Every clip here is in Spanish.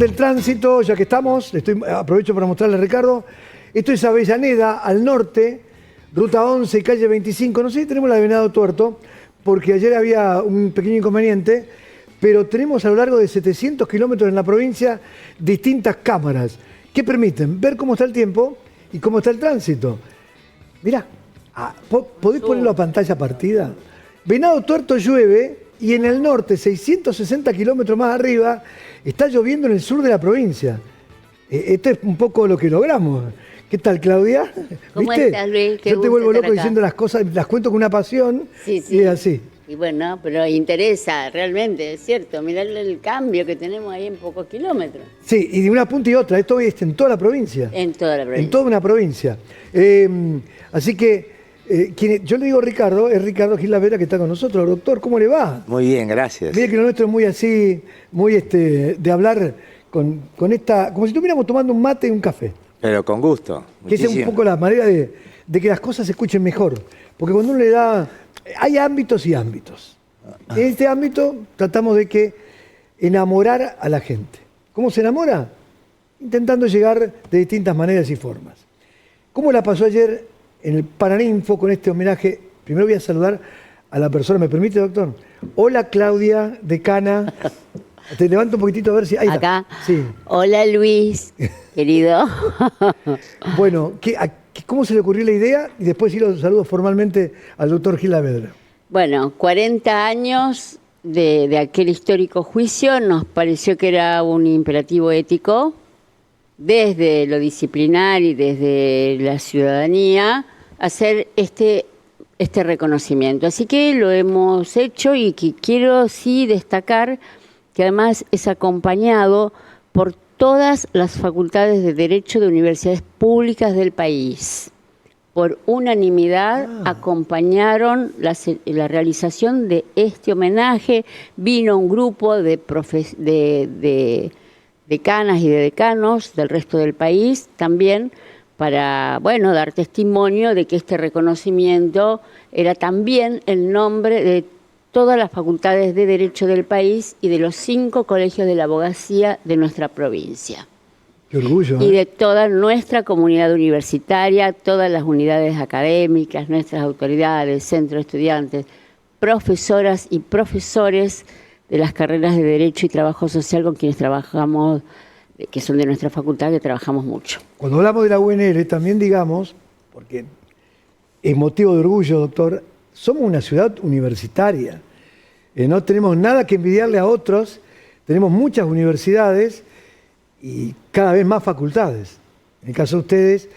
del tránsito, ya que estamos, aprovecho para mostrarle a Ricardo. Esto es Avellaneda, al norte, ruta 11 y calle 25. No sé si tenemos la de Venado Tuerto, porque ayer había un pequeño inconveniente, pero tenemos a lo largo de 700 kilómetros en la provincia distintas cámaras que permiten ver cómo está el tiempo y cómo está el tránsito. Mirá, ¿podés ponerlo a pantalla partida? Venado Tuerto llueve y en el norte, 660 kilómetros más arriba, está lloviendo en el sur de la provincia. Esto es un poco lo que logramos. ¿Qué tal, Claudia? ¿Cómo ¿Viste? estás, Luis? Yo te vuelvo loco diciendo las cosas, las cuento con una pasión, sí. Y es así. Y bueno, pero interesa, realmente, es cierto, mirar el cambio que tenemos ahí en pocos kilómetros. Sí, y de una punta y otra, esto es en toda la provincia. En toda la provincia. En toda una provincia. Así que, yo le digo Ricardo, es Ricardo Gil Lavera que está con nosotros. Doctor, ¿cómo le va? Muy bien, gracias. Mire que lo nuestro es muy así, muy de hablar con esta, como si estuviéramos tomando un mate y un café. Pero con gusto. Que esa es un poco la manera de que las cosas se escuchen mejor. Porque cuando uno le da... Hay ámbitos y ámbitos. En este ámbito tratamos de enamorar a la gente. ¿Cómo se enamora? Intentando llegar de distintas maneras y formas. ¿Cómo la pasó ayer en el Paraninfo con este homenaje? Primero voy a saludar a la persona, ¿me permite, doctor? Hola, Claudia, decana. Te levanto un poquitito a ver si... Ahí está. Acá. Sí. Hola, Luis, querido. Bueno, ¿cómo se le ocurrió la idea? Y después sí lo saludo formalmente al doctor Gil Lavera. Bueno, 40 años de aquel histórico juicio, nos pareció que era un imperativo ético, desde lo disciplinar y desde la ciudadanía, hacer este reconocimiento. Así que lo hemos hecho y que quiero sí destacar que además es acompañado por todas las facultades de Derecho de universidades públicas del país. Por unanimidad acompañaron la realización de este homenaje. Vino un grupo de decanas y de decanos del resto del país también para, bueno, dar testimonio de que este reconocimiento era también el nombre de todas las facultades de Derecho del país y de los 5 colegios de la abogacía de nuestra provincia. Qué orgullo. Y de toda nuestra comunidad universitaria, todas las unidades académicas, nuestras autoridades, centros de estudiantes, profesoras y profesores de las carreras de Derecho y Trabajo Social con quienes trabajamos, que son de nuestra facultad, que trabajamos mucho. Cuando hablamos de la UNL, también digamos, porque es motivo de orgullo, doctor, somos una ciudad universitaria. No tenemos nada que envidiarle a otros, tenemos muchas universidades y cada vez más facultades. En el caso de ustedes,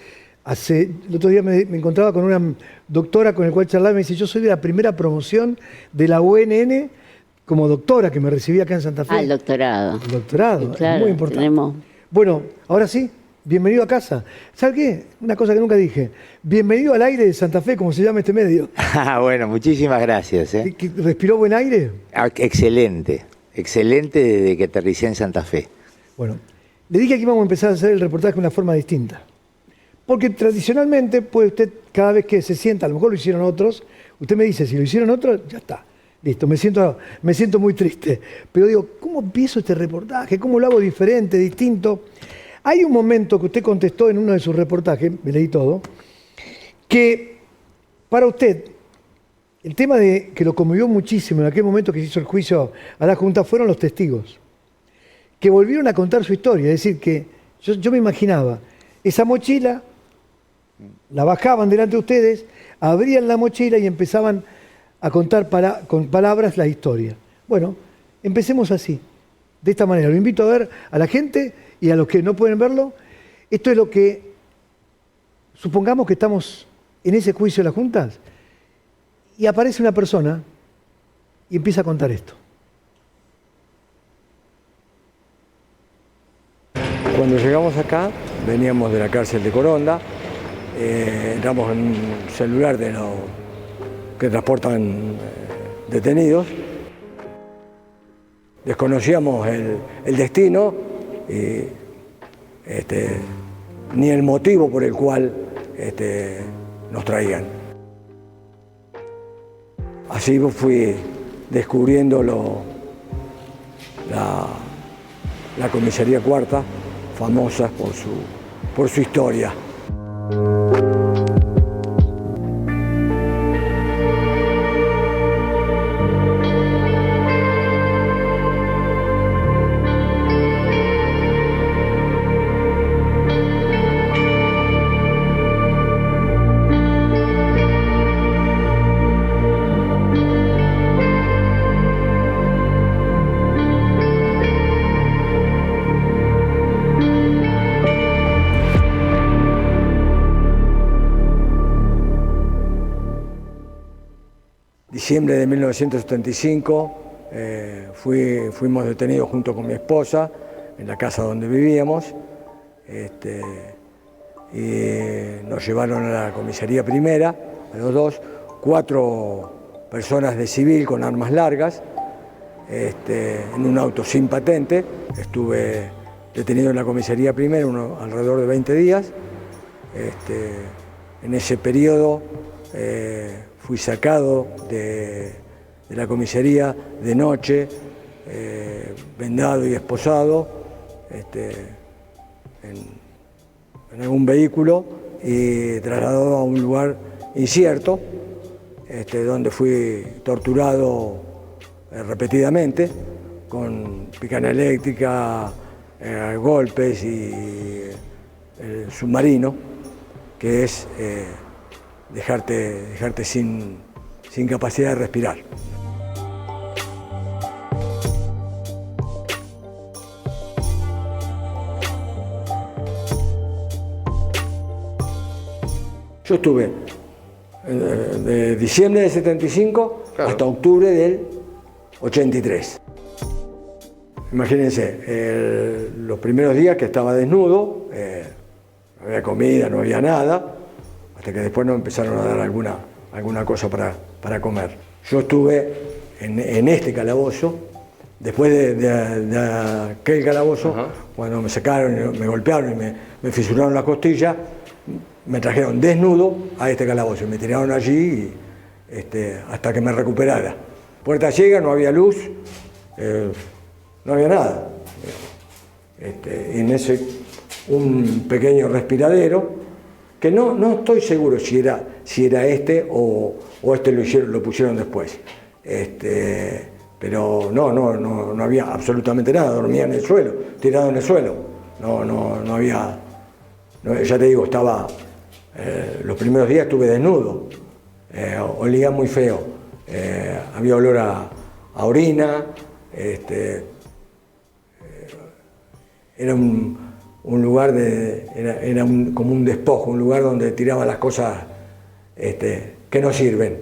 el otro día me encontraba con una doctora con la cual charlaba y me dice, yo soy de la primera promoción de la UNN como doctora que me recibí acá en Santa Fe. El doctorado. El doctorado, claro, es muy importante. Tenemos... Bueno, ahora sí, bienvenido a casa. ¿Sabe qué? Una cosa que nunca dije. Bienvenido al aire de Santa Fe, como se llama este medio. Bueno, muchísimas gracias. ¿Respiró buen aire? Excelente, excelente desde que aterricé en Santa Fe. Bueno, le dije que íbamos a empezar a hacer el reportaje de una forma distinta. Porque tradicionalmente, pues usted cada vez que se sienta, a lo mejor lo hicieron otros, usted me dice, si lo hicieron otros, ya está. Listo, me siento muy triste. Pero digo, ¿cómo empiezo este reportaje? ¿Cómo lo hago diferente, distinto? Hay un momento que usted contestó en uno de sus reportajes, me leí todo, que para usted, el tema de que lo conmovió muchísimo en aquel momento que se hizo el juicio a la Junta fueron los testigos, que volvieron a contar su historia. Es decir, que yo me imaginaba, esa mochila, la bajaban delante de ustedes, abrían la mochila y empezaban a contar con palabras la historia. Bueno, empecemos así, de esta manera. Lo invito a ver a la gente y a los que no pueden verlo. Esto es lo que, supongamos que estamos en ese juicio de las juntas y aparece una persona y empieza a contar esto. Cuando llegamos acá, veníamos de la cárcel de Coronda, entramos en un celular de los que transportan detenidos. Desconocíamos el destino ni el motivo por el cual nos traían. Así fui descubriendo la comisaría cuarta, famosas por su historia. Diciembre de 1975 fuimos detenidos junto con mi esposa en la casa donde vivíamos y nos llevaron a la comisaría primera, a los dos, 4 personas de civil con armas largas en un auto sin patente. Estuve detenido en la comisaría primera alrededor de 20 días. En ese periodo fui sacado de la comisaría de noche, vendado y esposado en algún vehículo y trasladado a un lugar incierto, donde fui torturado repetidamente con picana eléctrica, golpes y el submarino, que es dejarte sin capacidad de respirar. Yo estuve de diciembre del 75 hasta octubre del 83. Imagínense, los primeros días que estaba desnudo, no había comida, no había nada, hasta que después nos empezaron a dar alguna cosa para comer. Yo estuve en este calabozo, después de aquel calabozo, cuando me sacaron, me golpearon y me fisuraron la costilla, me trajeron desnudo a este calabozo y me tiraron allí hasta que me recuperara. Puerta ciega, no había luz, no había nada. En ese un pequeño respiradero, que no estoy seguro si era o lo pusieron después. Pero no había absolutamente nada, dormía en el suelo, tirado en el suelo. No había, ya te digo, estaba, los primeros días estuve desnudo, olía muy feo, había olor a orina, era un lugar como un despojo, un lugar donde tiraban las cosas que no sirven.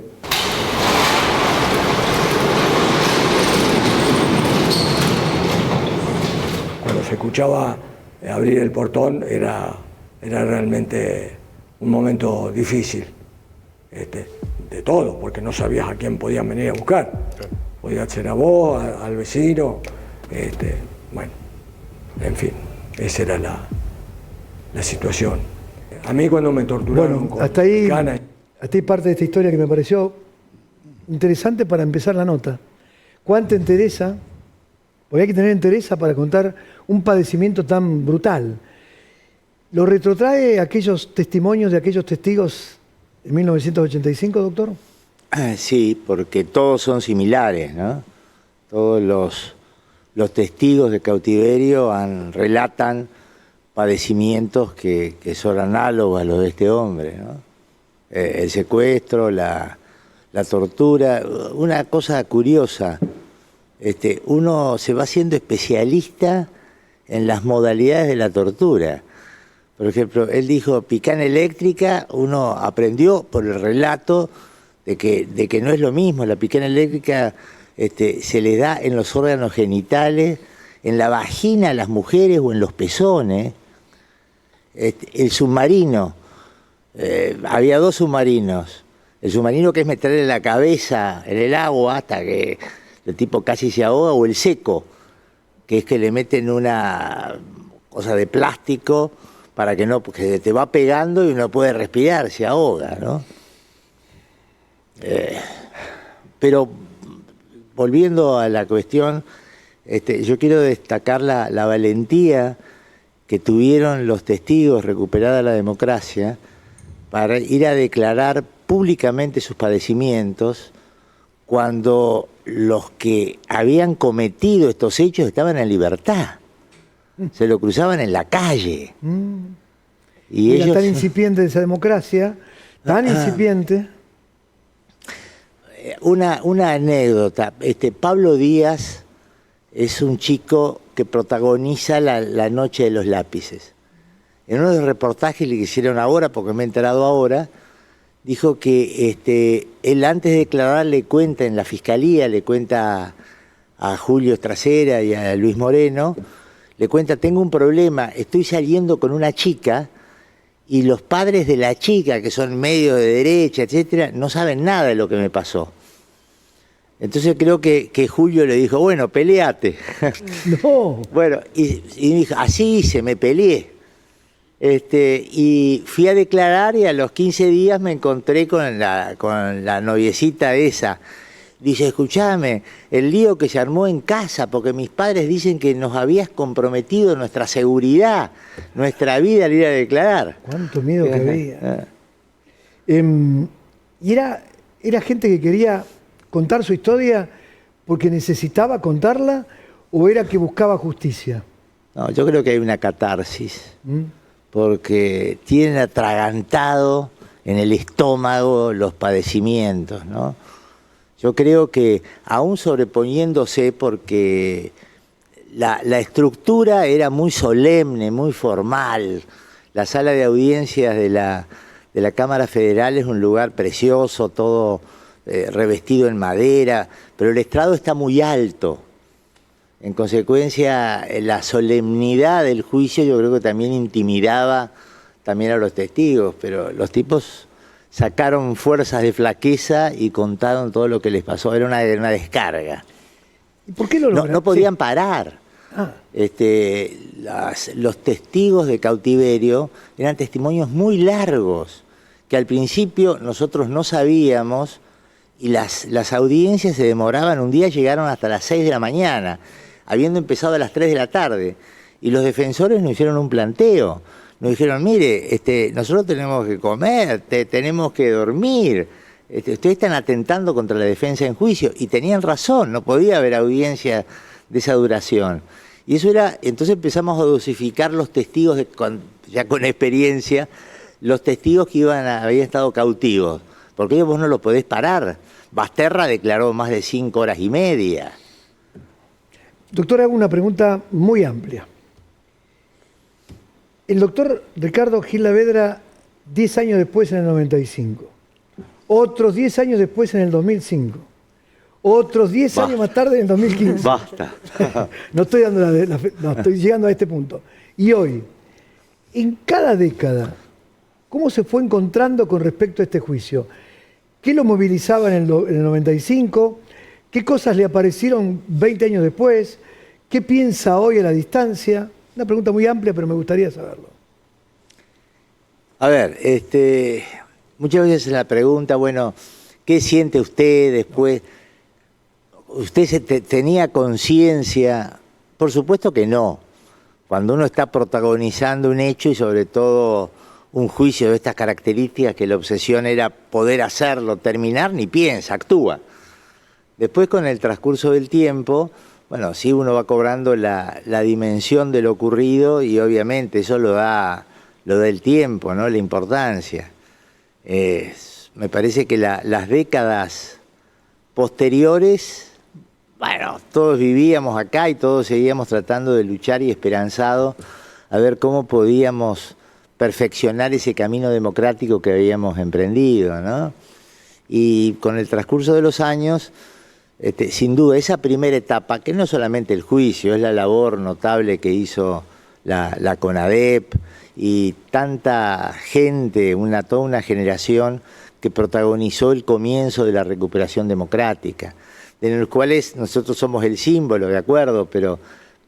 Cuando se escuchaba abrir el portón era realmente un momento difícil, de todo, porque no sabías a quién podían venir a buscar. Podía ser a vos, al vecino, bueno, en fin. Esa era la situación. A mí cuando me torturaron con hasta ahí parte de esta historia que me pareció interesante para empezar la nota. ¿Cuánta entereza? Porque hay que tener entereza para contar un padecimiento tan brutal. ¿Lo retrotrae aquellos testimonios de aquellos testigos en 1985, doctor? Sí, porque todos son similares, ¿no? Todos los testigos de cautiverio relatan padecimientos que son análogos a los de este hombre, ¿no? El secuestro, la tortura. Una cosa curiosa, uno se va haciendo especialista en las modalidades de la tortura. Por ejemplo, él dijo picana eléctrica, uno aprendió por el relato de que no es lo mismo. La picana eléctrica se le da en los órganos genitales, en la vagina a las mujeres o en los pezones. El submarino, había 2 submarinos. El submarino, que es meterle la cabeza en el agua hasta que el tipo casi se ahoga, o el seco, que es que le meten una cosa de plástico para que no, porque te va pegando y no puede respirar, se ahoga, ¿no? Pero volviendo a la cuestión, Yo quiero destacar la valentía que tuvieron los testigos recuperada la democracia para ir a declarar públicamente sus padecimientos cuando los que habían cometido estos hechos estaban en libertad. Se lo cruzaban en la calle. Y Era ellos... tan incipiente esa democracia, tan incipiente. Una anécdota. Pablo Díaz es un chico que protagoniza la Noche de los Lápices. En uno de los reportajes que hicieron ahora, porque me he enterado ahora, dijo que él antes de declarar le cuenta en la fiscalía, le cuenta a Julio Estracera y a Luis Moreno, le cuenta: tengo un problema, estoy saliendo con una chica y los padres de la chica, que son medio de derecha, etcétera, no saben nada de lo que me pasó. Entonces creo que Julio le dijo: bueno, peleate. No. Bueno, y dijo: así hice, me peleé. Y fui a declarar y a los 15 días me encontré con la noviecita esa. Dice: escuchame, el lío que se armó en casa, porque mis padres dicen que nos habías comprometido nuestra seguridad, nuestra vida al ir a declarar. Cuánto miedo que había. Y era gente que quería contar su historia porque necesitaba contarla, o era que buscaba justicia. No, yo creo que hay una catarsis, porque tienen atragantado en el estómago los padecimientos, ¿no? Yo creo que aún sobreponiéndose, porque la estructura era muy solemne, muy formal. La sala de audiencias de la Cámara Federal es un lugar precioso, todo revestido en madera, pero el estrado está muy alto. En consecuencia, la solemnidad del juicio yo creo que también intimidaba también a los testigos, pero los tipos sacaron fuerzas de flaqueza y contaron todo lo que les pasó. Era una descarga. ¿Y por qué lo lograron? No podían parar. Los testigos de cautiverio eran testimonios muy largos, que al principio nosotros no sabíamos, y las audiencias se demoraban. Un día llegaron hasta las 6 de la mañana, habiendo empezado a las 3 de la tarde, y los defensores nos hicieron un planteo. Nos dijeron: mire, nosotros tenemos que comer, tenemos que dormir, ustedes están atentando contra la defensa en juicio. Y tenían razón, no podía haber audiencia de esa duración. Y eso era, entonces empezamos a dosificar los testigos, ya con experiencia, los testigos que habían estado cautivos, porque ellos vos no los podés parar. Basterra declaró más de 5 horas y media. Doctor, hago una pregunta muy amplia. El doctor Ricardo Gil Lavedra, 10 años después, en el 95. Otros 10 años después, en el 2005. Otros 10 años más tarde, en el 2015. Basta. No estoy dando no, estoy llegando a este punto. Y hoy, en cada década, ¿cómo se fue encontrando con respecto a este juicio? ¿Qué lo movilizaba en el 95? ¿Qué cosas le aparecieron 20 años después? ¿Qué piensa hoy a la distancia? Una pregunta muy amplia, pero me gustaría saberlo. A ver, muchas veces la pregunta, bueno, ¿qué siente usted después? ¿Usted tenía conciencia? Por supuesto que no. Cuando uno está protagonizando un hecho, y sobre todo un juicio de estas características, que la obsesión era poder hacerlo, terminar, ni piensa, actúa. Después, con el transcurso del tiempo, bueno, sí, uno va cobrando la dimensión de lo ocurrido, y obviamente eso lo da el tiempo, ¿no? La importancia. Me parece que las décadas posteriores, bueno, todos vivíamos acá y todos seguíamos tratando de luchar y esperanzados a ver cómo podíamos perfeccionar ese camino democrático que habíamos emprendido, ¿no? Y con el transcurso de los años, sin duda, esa primera etapa, que no solamente el juicio, es la labor notable que hizo la CONADEP y tanta gente, toda una generación que protagonizó el comienzo de la recuperación democrática, de los cuales nosotros somos el símbolo, de acuerdo, pero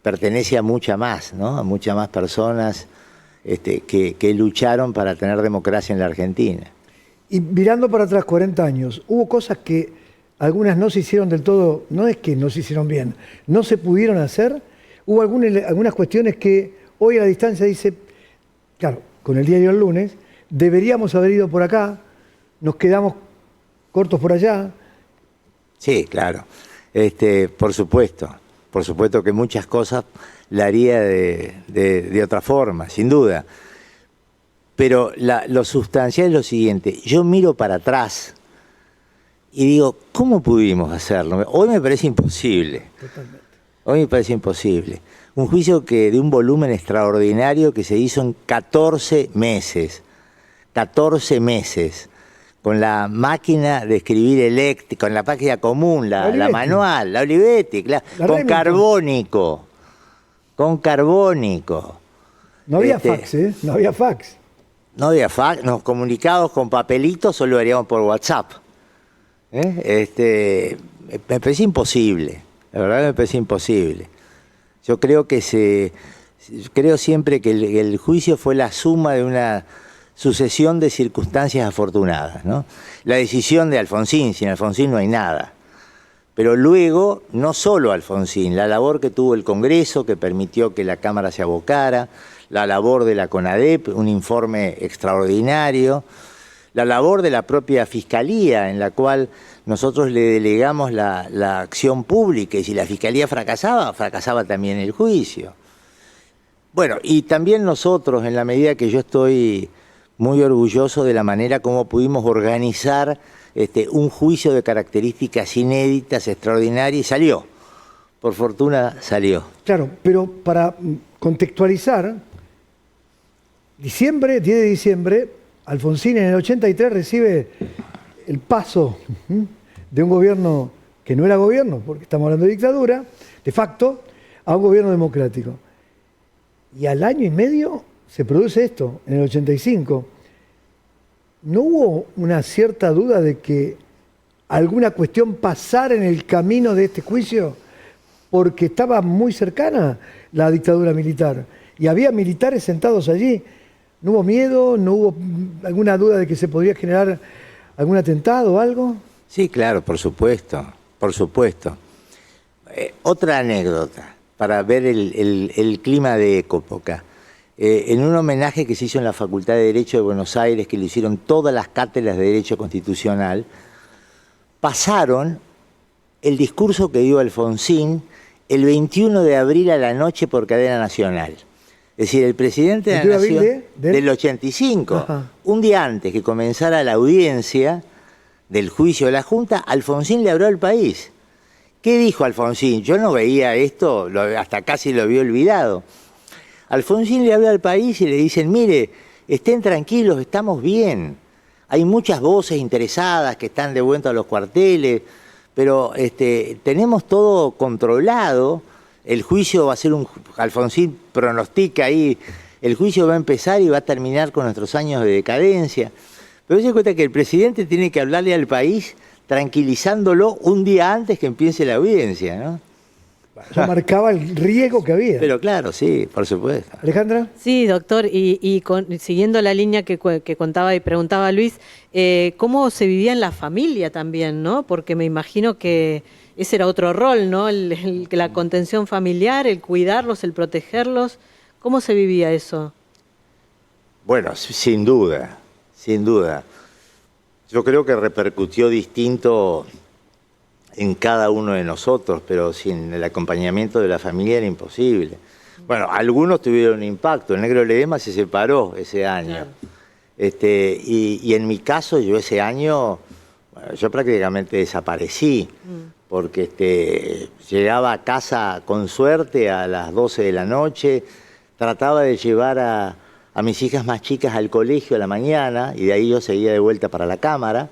pertenece a mucha más, ¿no? A muchas más personas que lucharon para tener democracia en la Argentina. Y mirando para atrás 40 años, ¿hubo cosas que algunas no se hicieron del todo, no es que no se hicieron bien, no se pudieron hacer. Hubo algunas cuestiones que hoy a la distancia dice, claro, con el diario el lunes, deberíamos haber ido por acá, nos quedamos cortos por allá. Sí, claro. Por supuesto que muchas cosas la haría de otra forma, sin duda. Pero lo sustancial es lo siguiente, yo miro para atrás y digo, ¿cómo pudimos hacerlo? Hoy me parece imposible. Totalmente. Hoy me parece imposible. Un juicio de un volumen extraordinario que se hizo en 14 meses. 14 meses. Con la máquina de escribir eléctrica, con la página común, la manual, la Olivetti, con Remington. carbónico. Con carbónico. No había fax, ¿eh? No había fax. No había fax, nos comunicados con papelitos, solo lo haríamos por WhatsApp. Me parece imposible, la verdad me parece imposible. Yo creo creo siempre que el juicio fue la suma de una sucesión de circunstancias afortunadas, ¿no? La decisión de Alfonsín, sin Alfonsín no hay nada. Pero luego, no solo Alfonsín, la labor que tuvo el Congreso, que permitió que la Cámara se abocara, la labor de la CONADEP, un informe extraordinario, la labor de la propia Fiscalía, en la cual nosotros le delegamos la acción pública, y si la Fiscalía fracasaba también el juicio. Bueno, y también nosotros, en la medida que yo estoy muy orgulloso de la manera como pudimos organizar un juicio de características inéditas, extraordinarias, y salió. Por fortuna salió. Claro, pero para contextualizar, 10 de diciembre, Alfonsín en el 83 recibe el paso de un gobierno que no era gobierno, porque estamos hablando de dictadura, de facto, a un gobierno democrático. Y al año y medio se produce esto, en el 85. ¿No hubo una cierta duda de que alguna cuestión pasara en el camino de este juicio? Porque estaba muy cercana la dictadura militar y había militares sentados allí. ¿No hubo miedo? ¿No hubo alguna duda de que se podría generar algún atentado o algo? Sí, claro, por supuesto, por supuesto. Otra anécdota para ver el clima de época. En un homenaje que se hizo en la Facultad de Derecho de Buenos Aires, que lo hicieron todas las cátedras de Derecho Constitucional, pasaron el discurso que dio Alfonsín el 21 de abril a la noche por cadena nacional. Es decir, el presidente de la Nación del 85, ajá, un día antes que comenzara la audiencia del juicio de la Junta, Alfonsín le habló al país. ¿Qué dijo Alfonsín? Yo no veía esto, hasta casi lo había olvidado. Alfonsín le habla al país y le dicen, mire, estén tranquilos, estamos bien. Hay muchas voces interesadas que están de vuelta a los cuarteles, pero tenemos todo controlado. El juicio va a ser Alfonsín pronostica ahí, el juicio va a empezar y va a terminar con nuestros años de decadencia. Pero se da cuenta que el presidente tiene que hablarle al país tranquilizándolo un día antes que empiece la audiencia, ¿no? Eso marcaba el riesgo que había. Pero claro, sí, por supuesto. ¿Alejandra? Sí, doctor, siguiendo la línea que contaba y preguntaba Luis, ¿cómo se vivía en la familia también, no? Porque me imagino que ese era otro rol, ¿no? La contención familiar, el cuidarlos, el protegerlos. ¿Cómo se vivía eso? Bueno, sin duda, sin duda. Yo creo que repercutió distinto en cada uno de nosotros, pero sin el acompañamiento de la familia era imposible. Bueno, algunos tuvieron impacto. El Negro Ledesma se separó ese año. Claro. Y en mi caso, yo ese año, bueno, yo prácticamente desaparecí, porque llegaba a casa con suerte a las 12 de la noche, trataba de llevar a mis hijas más chicas al colegio a la mañana, y de ahí yo seguía de vuelta para la Cámara,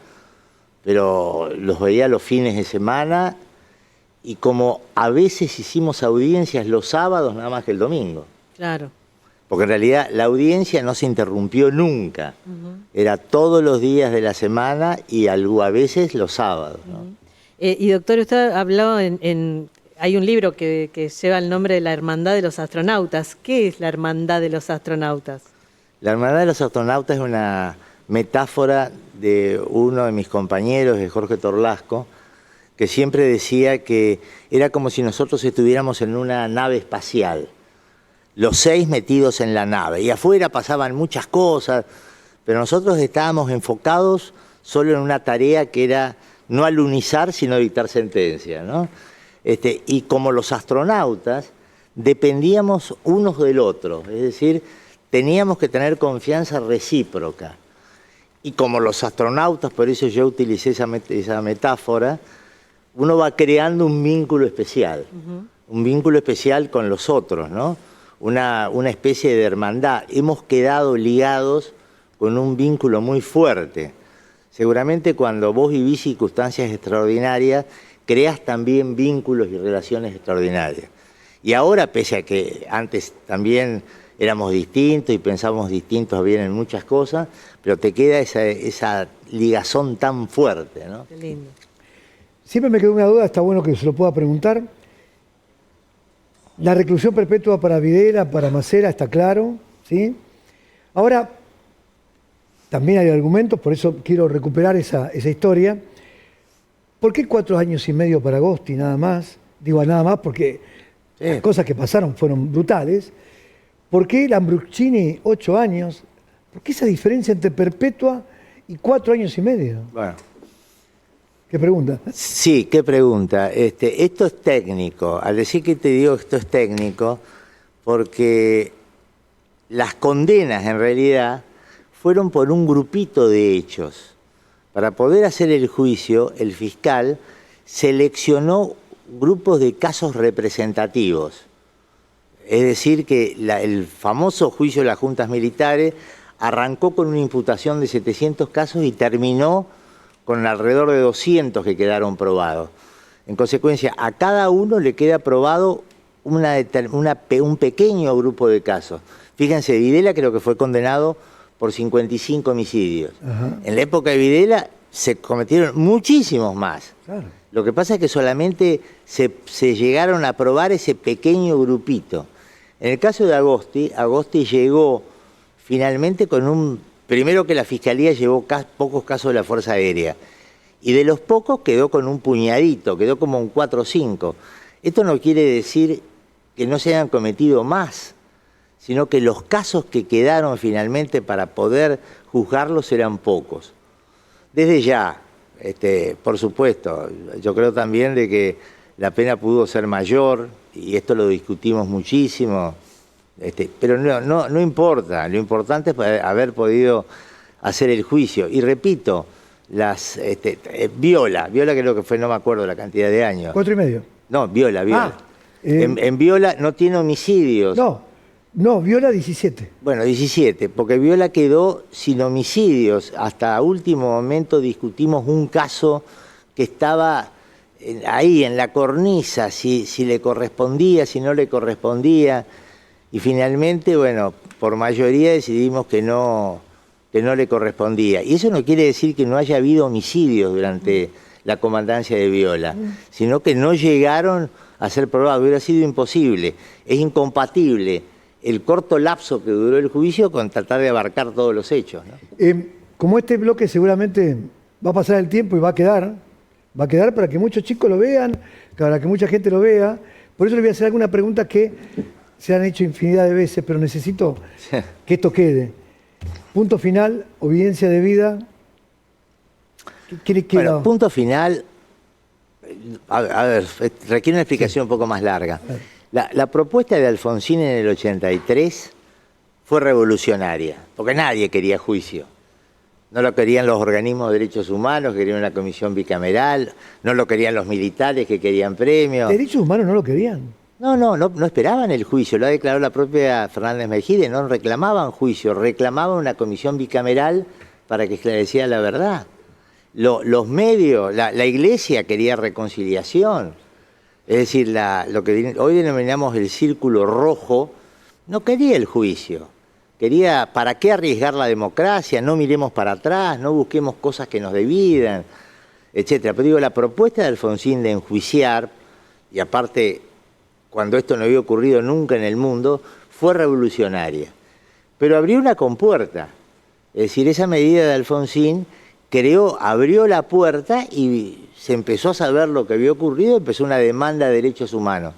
pero los veía los fines de semana, y como a veces hicimos audiencias los sábados nada más que el domingo. Claro. Porque en realidad la audiencia no se interrumpió nunca. Era todos los días de la semana y a veces los sábados, ¿no? Y doctor, usted habló hay un libro que lleva el nombre de la Hermandad de los Astronautas. ¿Qué es la Hermandad de los Astronautas? La Hermandad de los Astronautas es una metáfora de uno de mis compañeros, de Jorge Torlasco, que siempre decía que era como si nosotros estuviéramos en una nave espacial, los 6 metidos en la nave, y afuera pasaban muchas cosas, pero nosotros estábamos enfocados solo en una tarea que era no alunizar, sino dictar sentencia, ¿no? Y como los astronautas, dependíamos unos del otro, es decir, teníamos que tener confianza recíproca. Y como los astronautas, por eso yo utilicé esa metáfora, uno va creando un vínculo especial, un vínculo especial con los otros, ¿no? Una especie de hermandad. Hemos quedado ligados con un vínculo muy fuerte. Seguramente cuando vos vivís circunstancias extraordinarias, creas también vínculos y relaciones extraordinarias. Y ahora, pese a que antes también éramos distintos y pensábamos distintos bien en muchas cosas, pero te queda esa ligazón tan fuerte, ¿no? Qué lindo. Siempre me quedó una duda, está bueno que se lo pueda preguntar. La reclusión perpetua para Videla, para Macera, está claro, ¿sí? Ahora, también hay argumentos, por eso quiero recuperar esa historia. ¿Por qué 4 años y medio para Agosti nada más? Digo nada más porque las cosas que pasaron fueron brutales. ¿Por qué Lambruschini 8 años? ¿Por qué esa diferencia entre perpetua y 4 años y medio? Bueno. ¿Qué pregunta? Sí, qué pregunta. Esto es técnico. Al decir que te digo que esto es técnico, porque las condenas en realidad fueron por un grupito de hechos. Para poder hacer el juicio, el fiscal seleccionó grupos de casos representativos. Es decir, que el famoso juicio de las juntas militares arrancó con una imputación de 700 casos y terminó con alrededor de 200 que quedaron probados. En consecuencia, a cada uno le queda probado un pequeño grupo de casos. Fíjense, Videla creo que fue condenado por 55 homicidios. Ajá. En la época de Videla se cometieron muchísimos más. Claro. Lo que pasa es que solamente se llegaron a probar ese pequeño grupito. En el caso de Agosti llegó finalmente con primero que la Fiscalía llevó pocos casos de la Fuerza Aérea, y de los pocos quedó con un puñadito, quedó como un 4 o 5. Esto no quiere decir que no se hayan cometido más, sino que los casos que quedaron finalmente para poder juzgarlos eran pocos. Desde ya, por supuesto, yo creo también de que la pena pudo ser mayor, y esto lo discutimos muchísimo, pero no importa, lo importante es haber podido hacer el juicio. Y repito, Viola creo que fue, no me acuerdo la cantidad de años. 4 y medio. No, Viola. En Viola no tiene homicidios. No, Viola 17. Bueno, 17, porque Viola quedó sin homicidios. Hasta último momento discutimos un caso que estaba ahí en la cornisa, si le correspondía, si no le correspondía. Y finalmente, bueno, por mayoría decidimos que no le correspondía. Y eso no quiere decir que no haya habido homicidios durante la comandancia de Viola, sino que no llegaron a ser probados. Hubiera sido imposible. Es incompatible el corto lapso que duró el juicio con tratar de abarcar todos los hechos, ¿no? Como este bloque seguramente va a pasar el tiempo y va a quedar para que muchos chicos lo vean, para que mucha gente lo vea, por eso le voy a hacer alguna pregunta que se han hecho infinidad de veces, pero necesito que esto quede. Punto final, obediencia de vida. ¿Qué le queda? Bueno, punto final, a ver, requiere una explicación un poco más larga. La propuesta de Alfonsín en el 83 fue revolucionaria, porque nadie quería juicio. No lo querían los organismos de derechos humanos, querían una comisión bicameral, no lo querían los militares que querían premios. ¿Derechos humanos no lo querían? No esperaban el juicio, lo ha declarado la propia Fernández Mejide, no reclamaban juicio, reclamaban una comisión bicameral para que esclareciera la verdad. Los medios, la Iglesia quería reconciliación. Es decir, lo que hoy denominamos el círculo rojo, no quería el juicio. Quería, ¿para qué arriesgar la democracia? No miremos para atrás, no busquemos cosas que nos dividan, etcétera. Pero digo, la propuesta de Alfonsín de enjuiciar, y aparte, cuando esto no había ocurrido nunca en el mundo, fue revolucionaria. Pero abrió una compuerta. Es decir, esa medida de Alfonsín abrió la puerta y se empezó a saber lo que había ocurrido, empezó una demanda de derechos humanos,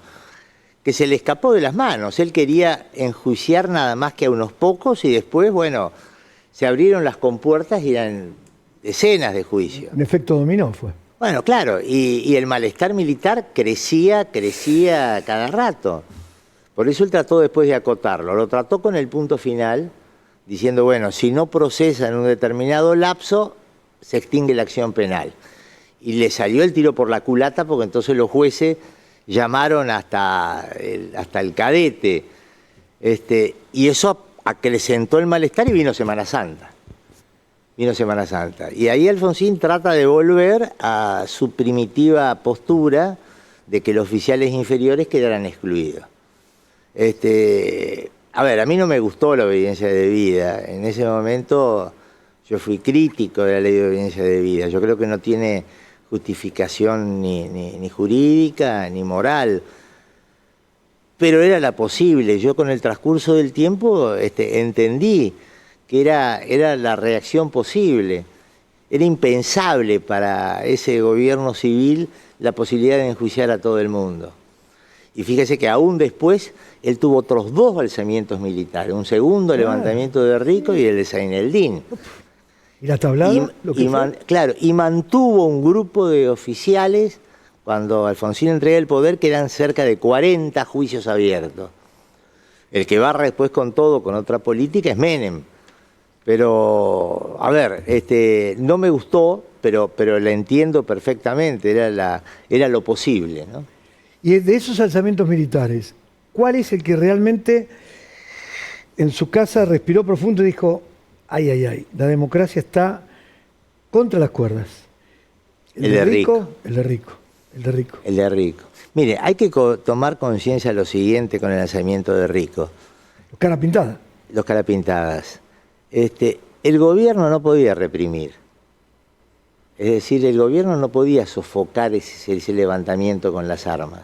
que se le escapó de las manos. Él quería enjuiciar nada más que a unos pocos y después, bueno, se abrieron las compuertas y eran decenas de juicios. Un efecto dominó fue. Bueno, claro, y el malestar militar crecía cada rato. Por eso él trató después de acotarlo. Lo trató con el punto final, diciendo, bueno, si no procesa en un determinado lapso, se extingue la acción penal. Y le salió el tiro por la culata porque entonces los jueces llamaron hasta el cadete. Y eso acrecentó el malestar y vino Semana Santa. Y ahí Alfonsín trata de volver a su primitiva postura de que los oficiales inferiores quedaran excluidos. A ver, a mí no me gustó la obediencia debida. En ese momento yo fui crítico de la ley de obediencia debida. Yo creo que no tiene justificación ni jurídica ni moral. Pero era la posible. Yo con el transcurso del tiempo entendí que era la reacción posible. Era impensable para ese gobierno civil la posibilidad de enjuiciar a todo el mundo. Y fíjese que aún después él tuvo otros 2 alzamientos militares, un segundo levantamiento de Rico y el de Zaineldin. ¿Y la tablada? Claro, y mantuvo un grupo de oficiales cuando Alfonsín entrega el poder, que eran cerca de 40 juicios abiertos. El que barra después con todo, con otra política, es Menem. Pero, a ver, no me gustó, pero la entiendo perfectamente, era lo posible, ¿no? Y de esos alzamientos militares, ¿cuál es el que realmente en su casa respiró profundo y dijo, ay, ay, ay, la democracia está contra las cuerdas? El de Rico. El de Rico. El de Rico. Mire, hay que tomar conciencia de lo siguiente con el lanzamiento de Rico. Los cara pintada. Los cara pintadas. El gobierno no podía reprimir. Es decir, el gobierno no podía sofocar ese levantamiento con las armas.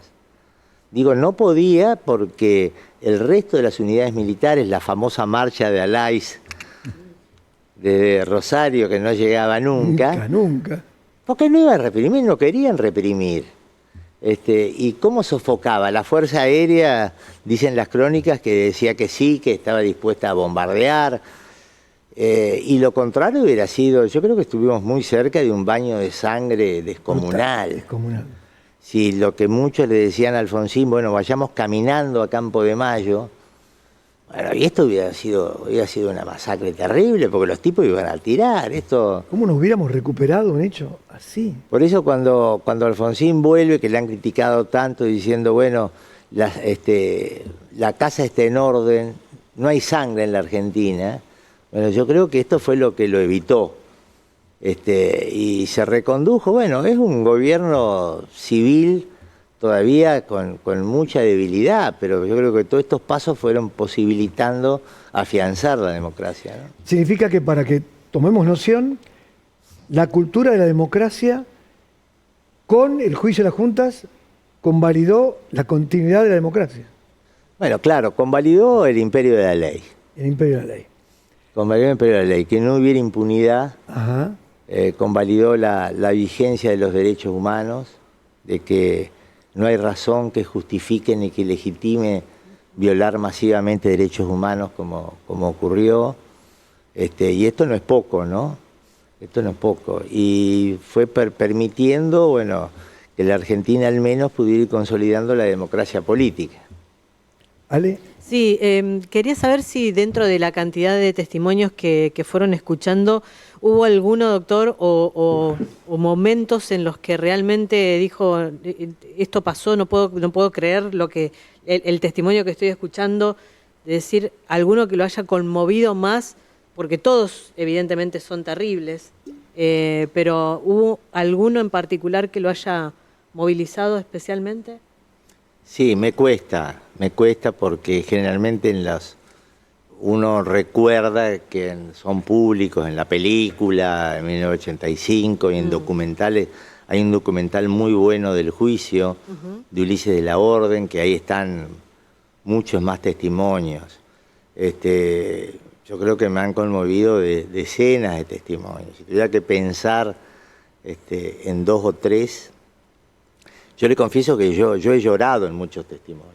Digo, no podía porque el resto de las unidades militares, la famosa marcha de Alais de Rosario, que no llegaba nunca. Nunca. Porque no iba a reprimir, no querían reprimir. ¿Y cómo sofocaba? La Fuerza Aérea, dicen las crónicas, que decía que sí, que estaba dispuesta a bombardear. Y lo contrario hubiera sido, yo creo que estuvimos muy cerca de un baño de sangre descomunal. Descomunal. Si lo que muchos le decían a Alfonsín, bueno, vayamos caminando a Campo de Mayo, bueno, y esto hubiera sido una masacre terrible, porque los tipos iban a tirar. ¿Cómo nos hubiéramos recuperado un hecho así? Por eso cuando Alfonsín vuelve, que le han criticado tanto, diciendo, bueno, la casa está en orden, no hay sangre en la Argentina. Bueno, yo creo que esto fue lo que lo evitó. Y se recondujo. Bueno, es un gobierno civil todavía con mucha debilidad, pero yo creo que todos estos pasos fueron posibilitando afianzar la democracia, ¿no? Significa que, para que tomemos noción, la cultura de la democracia, con el juicio de las juntas, convalidó la continuidad de la democracia. Bueno, claro, convalidó el imperio de la ley. El imperio de la ley. Convalidó el imperio de la ley, que no hubiera impunidad. Ajá. Convalidó la vigencia de los derechos humanos, de que no hay razón que justifique ni que legitime violar masivamente derechos humanos como ocurrió. Y esto no es poco, ¿no? Esto no es poco. Y fue permitiendo, bueno, que la Argentina al menos pudiera ir consolidando la democracia política. ¿Ale? Sí, quería saber si dentro de la cantidad de testimonios que fueron escuchando, ¿hubo alguno, doctor, o momentos en los que realmente dijo, esto pasó, no puedo creer el testimonio que estoy escuchando, de decir, alguno que lo haya conmovido más, porque todos evidentemente son terribles, pero ¿hubo alguno en particular que lo haya movilizado especialmente? Sí, me cuesta porque generalmente uno recuerda que son públicos en la película, en 1985, y en documentales. Hay un documental muy bueno del juicio de Ulises de la Orden, que ahí están muchos más testimonios. yo creo que me han conmovido decenas de testimonios. Si tuviera que pensar en 2 o 3, yo le confieso que yo he llorado en muchos testimonios.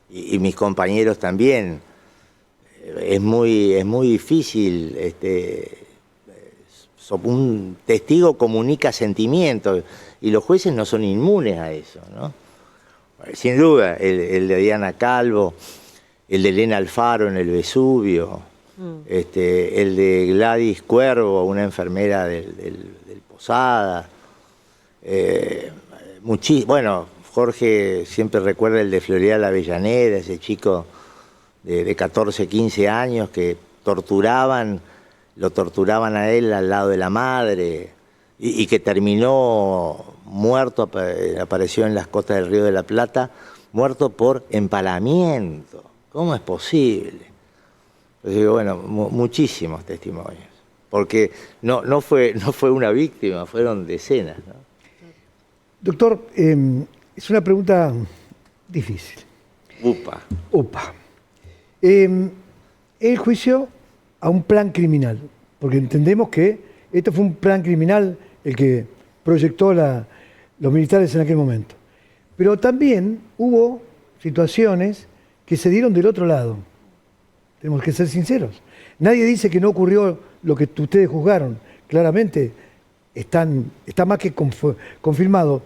Y mis compañeros también. Es muy difícil. Un testigo comunica sentimientos y los jueces no son inmunes a eso, ¿no? Sin duda, el de Diana Calvo, el de Elena Alfaro en el Vesubio, el de Gladys Cuervo, una enfermera del Posada. Bueno, Jorge siempre recuerda el de Floridal Avellaneda, ese chico de 14, 15 años que lo torturaban a él al lado de la madre y que terminó muerto, apareció en las costas del Río de la Plata, muerto por empalamiento. ¿Cómo es posible? Pues digo, bueno, muchísimos testimonios, porque no fue una víctima, fueron decenas, ¿no? Doctor, es una pregunta difícil. Upa. El juicio a un plan criminal, porque entendemos que esto fue un plan criminal el que proyectó los militares en aquel momento. Pero también hubo situaciones que se dieron del otro lado. Tenemos que ser sinceros. Nadie dice que no ocurrió lo que ustedes juzgaron. Claramente está más que confirmado.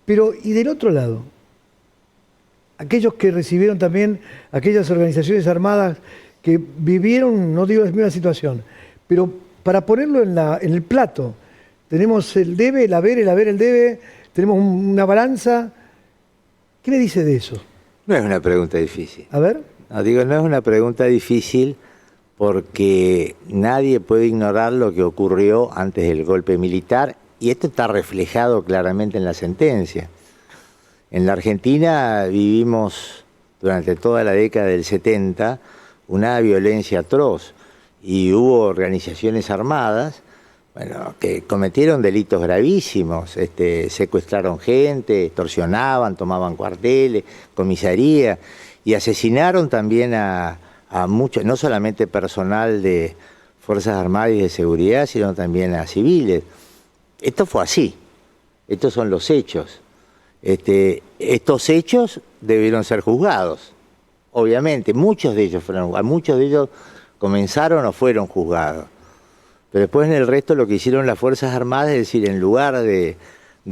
Pero, ¿y del otro lado? Aquellos que recibieron también, aquellas organizaciones armadas que vivieron, no digo la misma situación, pero para ponerlo en el plato, tenemos el debe, el haber, el debe, tenemos una balanza. ¿Qué me dice de eso? No es una pregunta difícil. A ver. No es una pregunta difícil porque nadie puede ignorar lo que ocurrió antes del golpe militar y esto está reflejado claramente en la sentencia. En la Argentina vivimos durante toda la década del 70 una violencia atroz y hubo organizaciones armadas, bueno, que cometieron delitos gravísimos, secuestraron gente, extorsionaban, tomaban cuarteles, comisaría y asesinaron también a muchos, no solamente personal de Fuerzas Armadas y de Seguridad, sino también a civiles. Esto fue así, estos son los hechos. Estos hechos debieron ser juzgados, obviamente, muchos de ellos comenzaron o fueron juzgados. Pero después en el resto lo que hicieron las Fuerzas Armadas es decir, en lugar de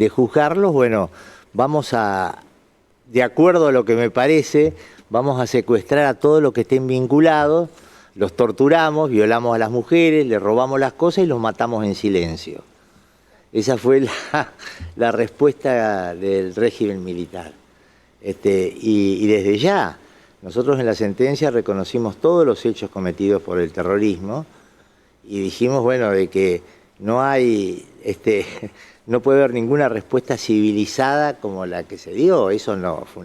juzgarlos, bueno, de acuerdo a lo que me parece, vamos a secuestrar a todos los que estén vinculados, los torturamos, violamos a las mujeres, les robamos las cosas y los matamos en silencio. Esa fue la respuesta del régimen militar. Y desde ya, nosotros en la sentencia reconocimos todos los hechos cometidos por el terrorismo y dijimos, bueno, de que no hay, no puede haber ninguna respuesta civilizada como la que se dio. Eso no, fue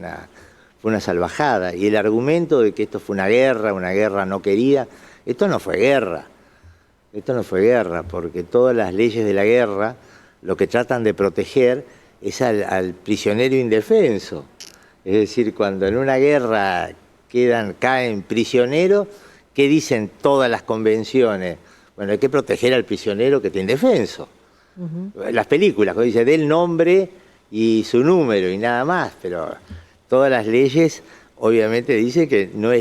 una salvajada. Y el argumento de que esto fue una guerra no querida, esto no fue guerra. Esto no fue guerra, porque todas las leyes de la guerra lo que tratan de proteger es al prisionero indefenso. Es decir, cuando en una guerra caen prisioneros, ¿qué dicen todas las convenciones? Bueno, hay que proteger al prisionero que está indefenso. Las películas, cuando dice del nombre y su número y nada más, pero todas las leyes obviamente dicen que no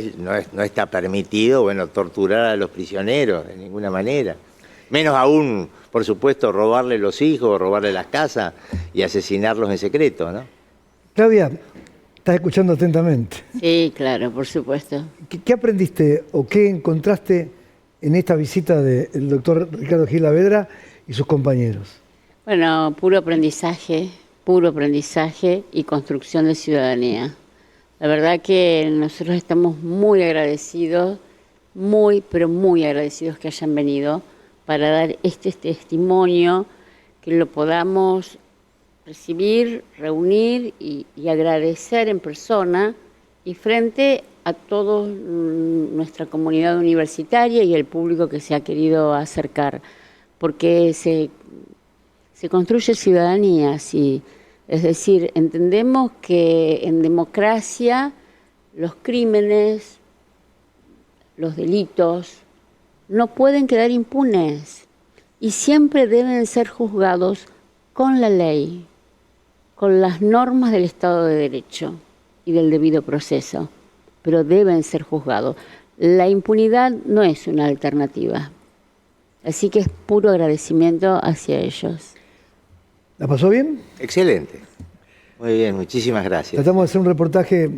está permitido, bueno, torturar a los prisioneros de ninguna manera. Menos aún, por supuesto, robarle los hijos, robarle las casas y asesinarlos en secreto, ¿no? Claudia, estás escuchando atentamente. Sí, claro, por supuesto. ¿Qué aprendiste o qué encontraste en esta visita del doctor Ricardo Gil Saavedra y sus compañeros? Bueno, puro aprendizaje y construcción de ciudadanía. La verdad que nosotros estamos muy agradecidos, pero muy agradecidos que hayan venido para dar este testimonio, que lo podamos recibir, reunir y agradecer en persona y frente a toda nuestra comunidad universitaria y el público que se ha querido acercar, porque se construye ciudadanía, sí. Es decir, entendemos que en democracia los crímenes, los delitos, no pueden quedar impunes y siempre deben ser juzgados con la ley, con las normas del Estado de Derecho y del debido proceso, pero deben ser juzgados. La impunidad no es una alternativa, así que es puro agradecimiento hacia ellos. ¿La pasó bien? Excelente. Muy bien, muchísimas gracias. Tratamos de hacer un reportaje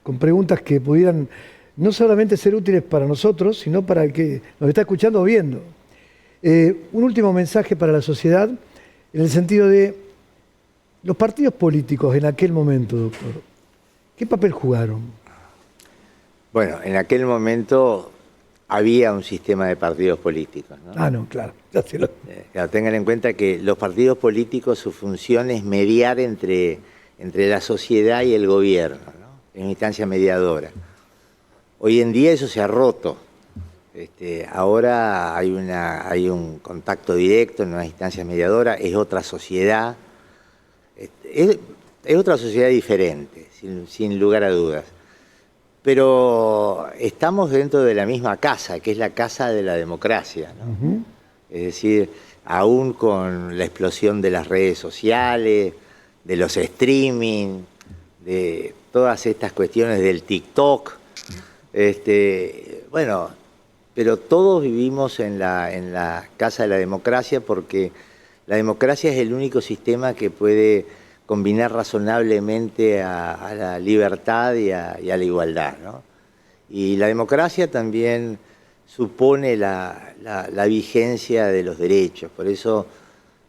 con preguntas que pudieran no solamente ser útiles para nosotros, sino para el que nos está escuchando o viendo. Un último mensaje para la sociedad, en el sentido de los partidos políticos en aquel momento, doctor. ¿Qué papel jugaron? Bueno, en aquel momento había un sistema de partidos políticos, ¿no? Ah, no, claro. Ya se lo... Claro, tengan en cuenta que los partidos políticos, su función es mediar entre la sociedad y el gobierno, ¿no? Es una instancia mediadora. Hoy en día eso se ha roto. Ahora hay un contacto directo en una instancia mediadora, es otra sociedad, es otra sociedad diferente, sin lugar a dudas. Pero estamos dentro de la misma casa, que es la casa de la democracia, ¿no? Es decir, aún con la explosión de las redes sociales, de los streaming, de todas estas cuestiones del TikTok, bueno, pero todos vivimos en la casa de la democracia, porque la democracia es el único sistema que puede combinar razonablemente a la libertad y a la igualdad, ¿no? Y la democracia también supone la vigencia de los derechos. Por eso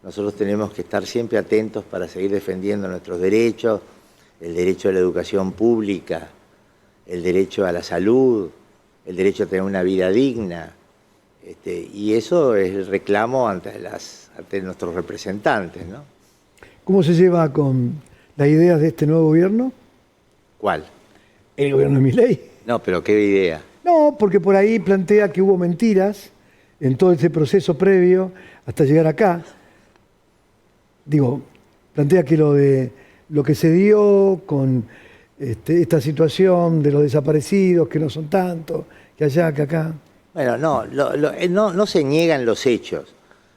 nosotros tenemos que estar siempre atentos para seguir defendiendo nuestros derechos, el derecho a la educación pública, el derecho a la salud, el derecho a tener una vida digna. Y eso es el reclamo ante nuestros representantes, ¿no? ¿Cómo se lleva con las ideas de este nuevo gobierno? ¿Cuál? El gobierno de Milei. No, pero ¿qué idea? No, porque por ahí plantea que hubo mentiras en todo ese proceso previo hasta llegar acá. Digo, plantea que lo que se dio con esta situación de los desaparecidos, que no son tantos, que allá, que acá. Bueno, no se niegan los hechos.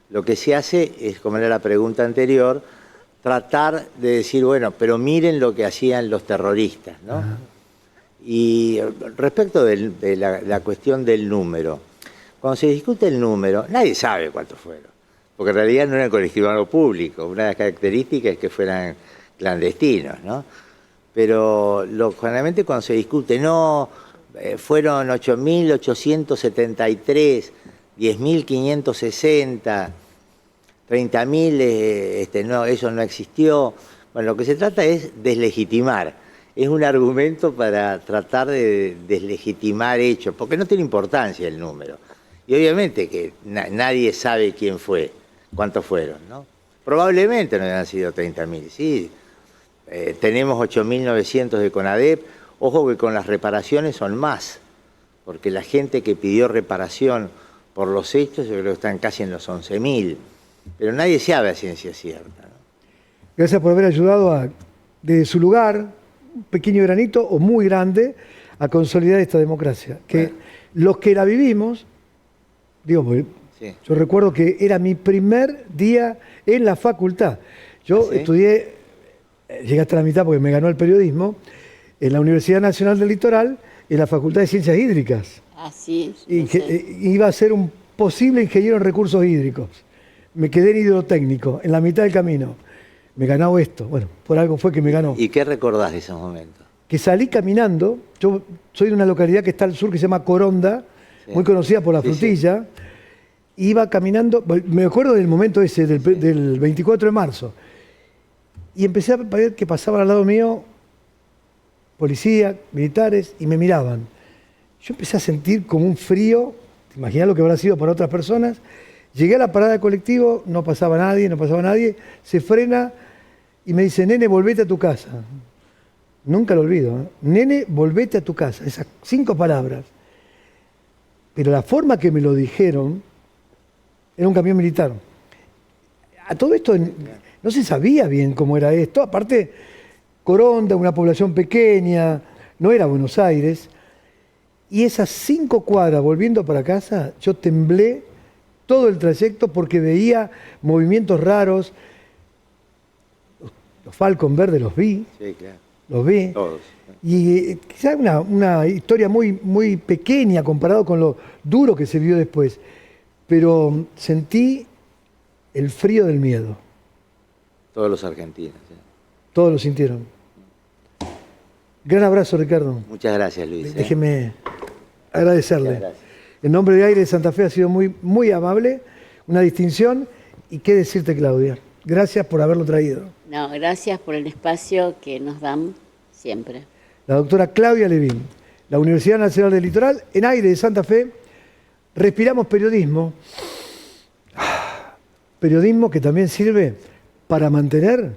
Lo que se hace es, como era la pregunta anterior, tratar de decir, bueno, pero miren lo que hacían los terroristas, ¿no? Ajá. Y respecto de la cuestión del número, cuando se discute el número, nadie sabe cuántos fueron, porque en realidad no eran colectivos público. Una de las características es que fueran clandestinos, ¿no? Pero generalmente cuando se discute, fueron 8.873, 10.560... 30.000, no, eso no existió. Bueno, lo que se trata es deslegitimar. Es un argumento para tratar de deslegitimar hechos, porque no tiene importancia el número. Y obviamente que nadie sabe quién fue, cuántos fueron, ¿no? Probablemente no hayan sido 30.000, sí. Tenemos 8.900 de CONADEP. Ojo que con las reparaciones son más, porque la gente que pidió reparación por los hechos, yo creo que están casi en los 11.000. Pero nadie sabe a ciencia cierta, ¿no? Gracias por haber ayudado desde su lugar, un pequeño granito o muy grande, a consolidar esta democracia. Que los que la vivimos, digo, sí. Yo recuerdo que era mi primer día en la facultad. Yo estudié, llegué hasta la mitad porque me ganó el periodismo, en la Universidad Nacional del Litoral, en la Facultad de Ciencias Hídricas. Así es. Y iba a ser un posible ingeniero en recursos hídricos. Me quedé en hidrotécnico, en la mitad del camino. Me ganó esto. Bueno, por algo fue que me ganó. ¿Y qué recordás de esos momentos? Que salí caminando. Yo soy de una localidad que está al sur que se llama Coronda, sí, muy conocida por la frutilla. Sí. Iba caminando, me acuerdo del momento ese, del 24 de marzo. Y empecé a ver que pasaban al lado mío policía, militares, y me miraban. Yo empecé a sentir como un frío. ¿Te imaginas lo que habrá sido para otras personas? Llegué a la parada de colectivo, no pasaba nadie, se frena y me dice, nene, volvete a tu casa. Nunca lo olvido, ¿eh? Nene, volvete a tu casa. Esas 5 palabras. Pero la forma que me lo dijeron era un camión militar. A todo esto no se sabía bien cómo era esto. Aparte, Coronda, una población pequeña, no era Buenos Aires. Y esas 5 cuadras volviendo para casa, yo temblé todo el trayecto porque veía movimientos raros. Los Falcon verdes los vi, Sí, claro. los vi. Todos. Y quizás una historia muy, muy pequeña comparado con lo duro que se vio después. Pero sentí el frío del miedo. Todos los argentinos. ¿Sí? Todos lo sintieron. Gran abrazo, Ricardo. Muchas gracias, Luis. ¿eh? Déjeme agradecerle. Muchas gracias. En nombre de Aire de Santa Fe ha sido muy, muy amable, una distinción. Y qué decirte, Claudia. Gracias por haberlo traído. No, gracias por el espacio que nos dan siempre. La doctora Claudia Levín, la Universidad Nacional del Litoral, en Aire de Santa Fe. Respiramos periodismo. Periodismo que también sirve para mantener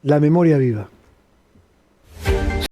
la memoria viva.